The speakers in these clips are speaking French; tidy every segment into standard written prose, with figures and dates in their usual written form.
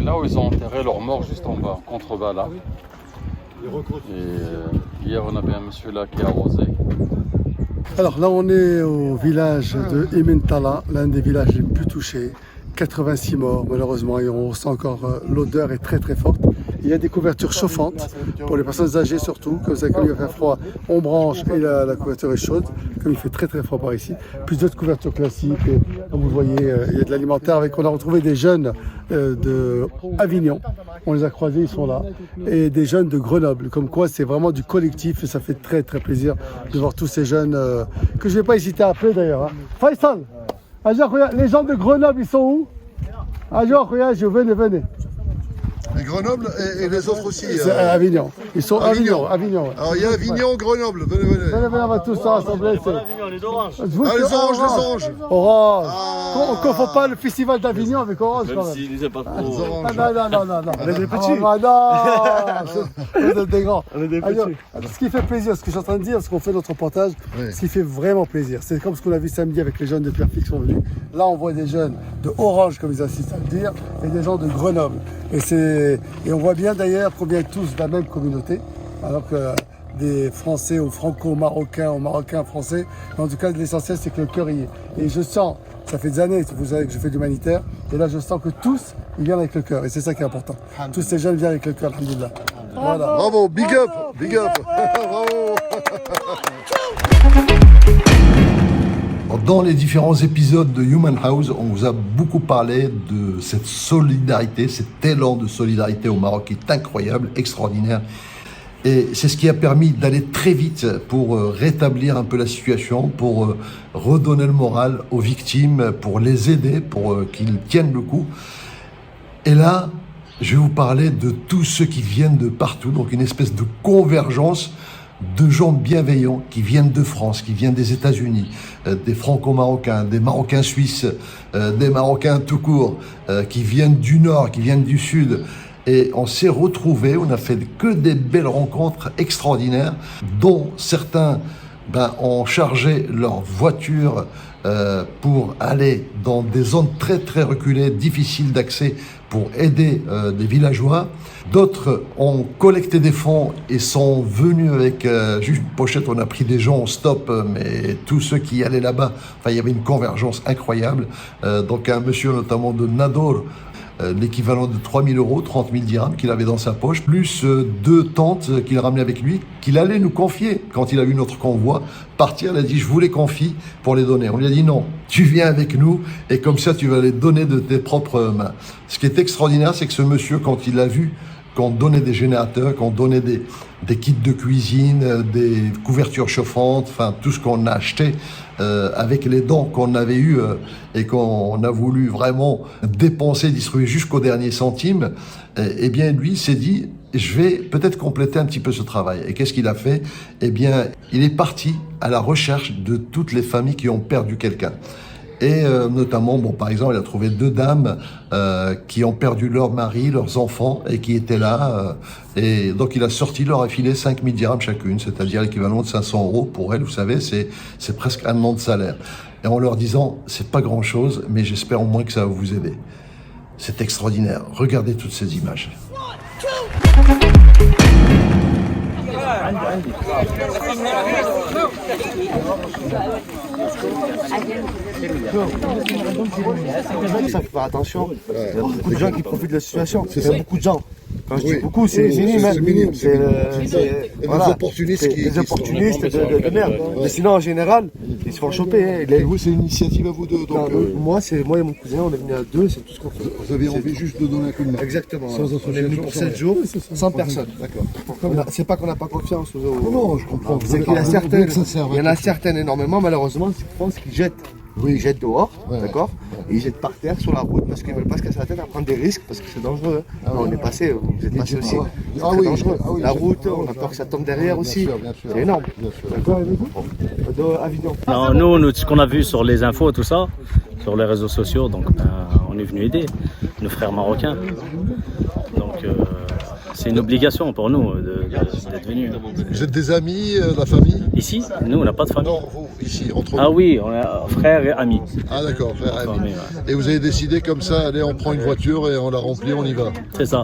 là où ils ont enterré leurs morts, juste en bas, contrebas là. Et hier, on avait un monsieur là qui a arrosé. Alors là, on est au village de Emmentala, l'un des villages les plus touchés. 86 morts malheureusement, et on sent encore l'odeur est très très forte. Il y a des couvertures chauffantes pour les personnes âgées surtout, comme ça quand il fait froid, on branche et la couverture est chaude, comme il fait très très froid par ici. Plus d'autres couvertures classiques, et, comme vous le voyez, il y a de l'alimentaire. On a retrouvé des jeunes de Avignon, on les a croisés, ils sont là, et des jeunes de Grenoble, comme quoi c'est vraiment du collectif et ça fait très très plaisir de voir tous ces jeunes que je ne vais pas hésiter à appeler d'ailleurs. Hein. Faisal, Ajor, les gens de Grenoble, ils sont où? Ajor, venez. Et Grenoble et les autres aussi. C'est à Avignon. Ils sont Avignon. Ouais. Alors il y a Avignon, Grenoble, venez. Venez, on va tous se rassembler. Avignon, les oranges. Les oranges. Orange. On ne confond pas le festival d'Avignon avec Orange quand même. S'ils disaient pas trop. Non. On est des petits. Vous êtes des grands. On est des Alors, petits. ce qui fait plaisir, ce que je suis en train de dire, parce qu'on fait notre reportage, ce qui fait vraiment plaisir, c'est comme ce qu'on a vu samedi avec les jeunes de Pierrefitte qui sont venus. Là, on voit des jeunes de Orange, comme ils insistent à le dire, et des gens de Grenoble. Et on voit bien d'ailleurs qu'on vient tous de la même communauté, alors que des Français ou franco-marocains ou marocains français. Mais en tout cas, l'essentiel, c'est que le cœur y est. Et je sens, ça fait des années, vous savez que je fais de l'humanitaire, et là, je sens que tous, ils viennent avec le cœur. Et c'est ça qui est important. Tous ces jeunes viennent avec le cœur, alhamdoulilah. Voilà. Bravo, big up. Bravo. Dans les différents épisodes de Human House, on vous a beaucoup parlé de cette solidarité, cet élan de solidarité au Maroc qui est incroyable, extraordinaire. Et c'est ce qui a permis d'aller très vite pour rétablir un peu la situation, pour redonner le moral aux victimes, pour les aider, pour qu'ils tiennent le coup. Et là, je vais vous parler de tous ceux qui viennent de partout, donc une espèce de convergence de gens bienveillants qui viennent de France, qui viennent des États-Unis, des Franco-Marocains, des Marocains suisses, des Marocains tout court, qui viennent du Nord, qui viennent du Sud. Et on s'est retrouvés, on a fait que des belles rencontres extraordinaires, dont certains ont chargé leur voiture pour aller dans des zones très très reculées, difficiles d'accès, pour aider des villageois. D'autres ont collecté des fonds et sont venus avec juste une pochette. On a pris des gens en stop, mais tous ceux qui allaient là-bas, il y avait une convergence incroyable. Donc un monsieur notamment de Nador, l'équivalent de 3 000 €, 30 000 dirhams qu'il avait dans sa poche, plus 2 tentes qu'il ramenait avec lui, qu'il allait nous confier. Quand il a vu notre convoi partir, il a dit « je vous les confie pour les donner ». On lui a dit « non, tu viens avec nous et comme ça tu vas les donner de tes propres mains ». Ce qui est extraordinaire, c'est que ce monsieur, quand il a vu qu'on donnait des générateurs, qu'on donnait des kits de cuisine, des couvertures chauffantes, enfin tout ce qu'on a acheté avec les dons qu'on avait eus et qu'on a voulu vraiment dépenser, distribuer jusqu'au dernier centime, eh bien lui s'est dit je vais peut-être compléter un petit peu ce travail. Et qu'est-ce qu'il a fait? Eh bien il est parti à la recherche de toutes les familles qui ont perdu quelqu'un. Et notamment, par exemple, il a trouvé 2 dames qui ont perdu leur mari, leurs enfants, et qui étaient là. Et donc, il a leur a filé 5 000 dirhams chacune, c'est-à-dire l'équivalent de 500 € pour elles. Vous savez, c'est presque 1 an de salaire. Et en leur disant, c'est pas grand-chose, mais j'espère au moins que ça va vous aider. C'est extraordinaire. Regardez toutes ces images. Ça faut faire attention. Il y a beaucoup de gens qui profitent de la situation. Il y a beaucoup de gens. Quand je dis beaucoup, c'est minime. C'est des opportunistes des opportunistes de merde. Mais sinon, en général, ils se font choper. Et vous, c'est une initiative à vous deux. Donc, moi et mon cousin, on est venus à 2, c'est tout ce qu'on fait. vous avez envie juste de donner un coup de main. Exactement. On est venus pour 7 jours, sans personne. D'accord. C'est pas qu'on n'a pas confiance aux autres. Non, je comprends. C'est qu'il y en a certaines énormément, malheureusement, qui pensent qu'ils jettent. Oui, ils jettent dehors, d'accord, et ils jettent par terre sur la route parce qu'ils ne veulent pas se casser la tête à prendre des risques parce que c'est dangereux. On est passé, vous êtes passé aussi. C'est très dangereux. La route, on a peur que ça tombe derrière aussi. C'est énorme. D'accord, Avignon. Nous, ce qu'on a vu sur les infos, tout ça, sur les réseaux sociaux, donc on est venu aider nos frères marocains. Donc c'est une obligation pour nous d'être venus. Vous êtes des amis, la famille? Ici, nous, on n'a pas de famille. Non, vous, ici, entre vous. Ah oui, on est frères et amis. Ah d'accord, frère et ami. Famille, ouais. Et vous avez décidé comme ça, allez, on prend une voiture et on la remplit, on y va. C'est ça.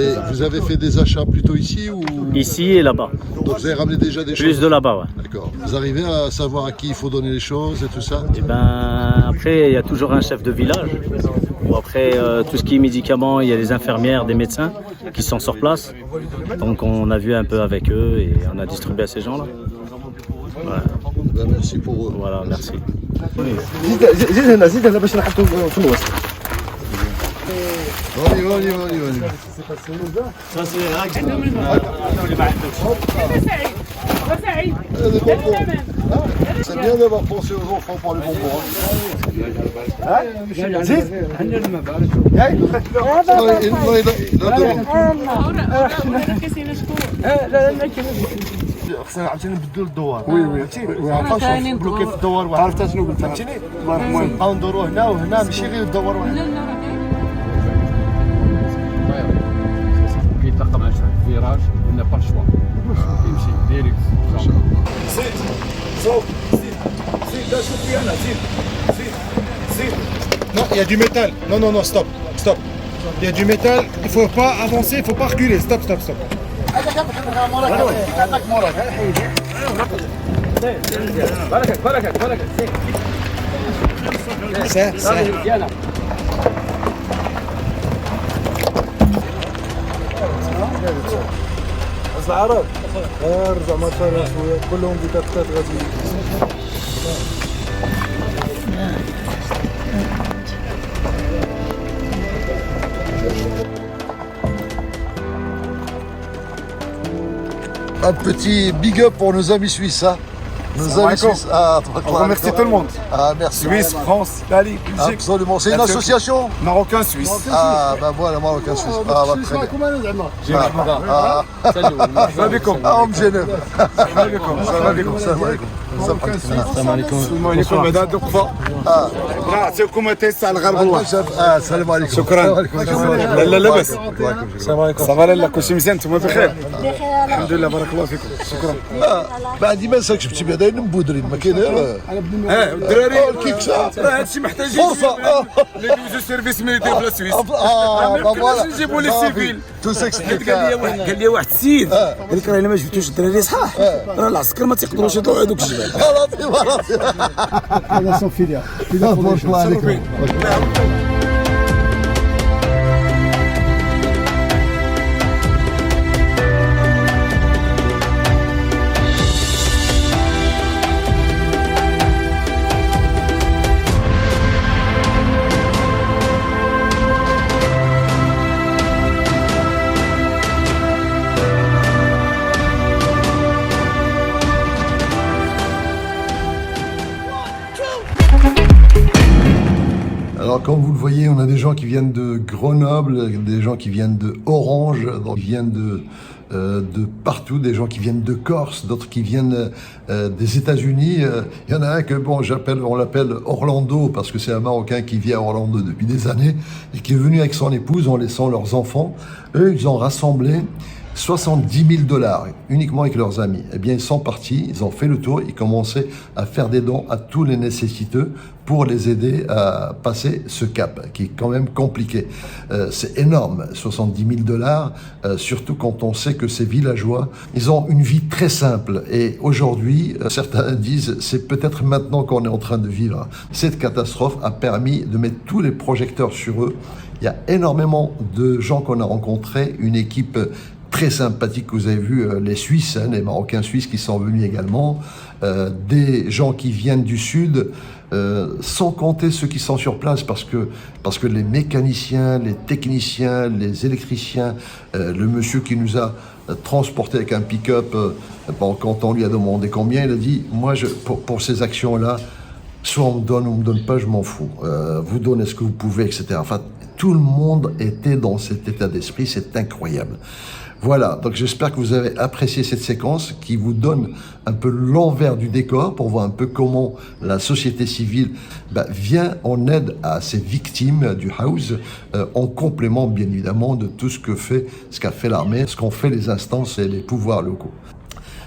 Et vous avez fait des achats plutôt ici ou... Ici et là-bas. Donc vous avez ramené déjà des Plus choses? de là-bas, ouais. D'accord. Vous arrivez à savoir à qui il faut donner les choses et tout ça? Et ben, après, il y a toujours un chef de village. Bon, après, tout ce qui est médicaments, il y a des infirmières, des médecins qui sont sur place. Donc on a vu un peu avec eux et on a distribué à ces gens-là. Voilà, Ben, merci pour eux. voilà, merci. زيد هنا زيد هنا باش نحطو في الوسط. On y va, on y va, on y va, on y va. C'est bien d'avoir pensé aux enfants pour les bonbons. خصنا عاوتاني نبدلو الدوار. وي وي فهمتي؟ بلوكي في الدوار واحد. عرفت شنو قلت؟ فهمتيني؟ نبقاو ندورو هنا وهنا ماشي غير الدوار واحد. كيتلاقى مع شحال فيراج ولا با شوا يمشي ديريكت. Non, il y a du métal. Non, non, non, stop, stop. Il y a du métal, il faut pas avancer, il faut pas reculer. Stop, stop, stop. C'est. العرب رجع ما شاء شويه كلهم بكتات غادي. Un petit big up pour nos amis suisses, hein. Nos amis suisses. Ah, On remercie tout le monde. Ah, merci. Suisse, France, Italie, Belgique. Absolument. C'est une association? Marocain, Suisse. Ah, ben voilà, Marocain Suisse. Ah, bah, très bien. Ah, ah, on me gêne. Salam alaikum. Salam alaikum. عليكم هذا دقفه نعطيكم تيسع الغرب Ah, salam alaikum. شكرا لا لا لاباس السلام عليكم صافا لاله كلشي مزيان انتم بخير الحمد لله بارك الله فيكم شكرا ما عندي ما نساكش جبتي بعدا مبودرين ما كاين غير الدراري الكيكسه راه هادشي محتاجين فرصه اللي يدوزو سيرفيس ميليتير في سويس اه ما نجيبوا لي سيفيل تو سيكسبليك قال لي واحد السيد قال لك راه الا ما جبتوش الدراري صحاح راه العسكر ما تيقدروش يطلعوا هذوك الجبال هذا سون فيليا. بارك الله عليكم. Alors comme vous le voyez, on a des gens qui viennent de Grenoble, des gens qui viennent de Orange, qui viennent de partout, des gens qui viennent de Corse, d'autres qui viennent des États-Unis. Il y en a un que bon, on l'appelle Orlando parce que c'est un Marocain qui vit à Orlando depuis des années et qui est venu avec son épouse en laissant leurs enfants. Eux, ils ont rassemblé 70 000 $ uniquement avec leurs amis. Eh bien, ils sont partis, ils ont fait le tour, ils commençaient à faire des dons à tous les nécessiteux pour les aider à passer ce cap, qui est quand même compliqué. C'est énorme, 70 000 $, surtout quand on sait que ces villageois, ils ont une vie très simple. Et aujourd'hui, certains disent, c'est peut-être maintenant qu'on est en train de vivre. Cette catastrophe a permis de mettre tous les projecteurs sur eux. Il y a énormément de gens qu'on a rencontrés, une équipe très sympathique que vous avez vu, les Suisses, hein, les Marocains suisses qui sont venus également, des gens qui viennent du sud, sans compter ceux qui sont sur place parce que les mécaniciens, les techniciens, les électriciens, le monsieur qui nous a transporté avec un pick-up, bon, quand on lui a demandé combien, il a dit, moi pour ces actions-là, soit on me donne ou on me donne pas, je m'en fous. Vous donnez ce que vous pouvez, etc. Enfin, tout le monde était dans cet état d'esprit, c'est incroyable. Voilà, donc j'espère que vous avez apprécié cette séquence qui vous donne un peu l'envers du décor pour voir un peu comment la société civile vient en aide à ces victimes du house, en complément bien évidemment de tout ce qu'a fait l'armée, ce qu'ont fait les instances et les pouvoirs locaux.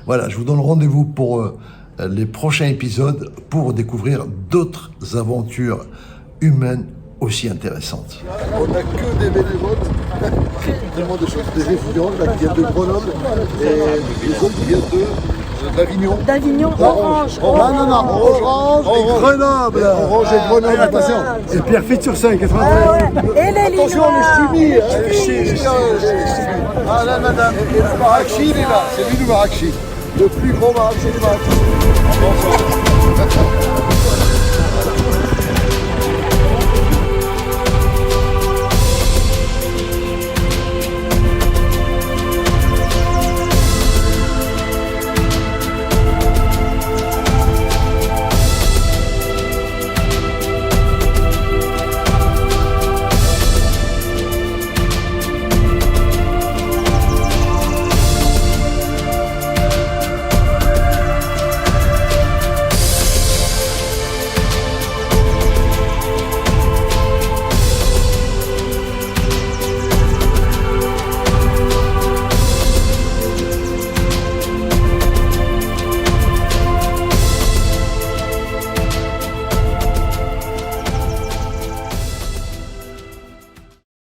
Voilà, je vous donne rendez-vous pour les prochains épisodes pour découvrir d'autres aventures humaines aussi intéressantes. On n'a que des bénévoles, tellement de choses, des étudiants là, qui viennent de Grenoble et les autres qui viennent d'Avignon. D'Avignon, Orange. Non, Orange et Grenoble. Orange et Grenoble, attention. Et Pierrefitte sur 5, 93. Et les Attention, le chimie. Ah là, madame. Et le Marrakchi, il est là. C'est lui le Marrakchi. Le plus gros Marrakchi du Marrakchi.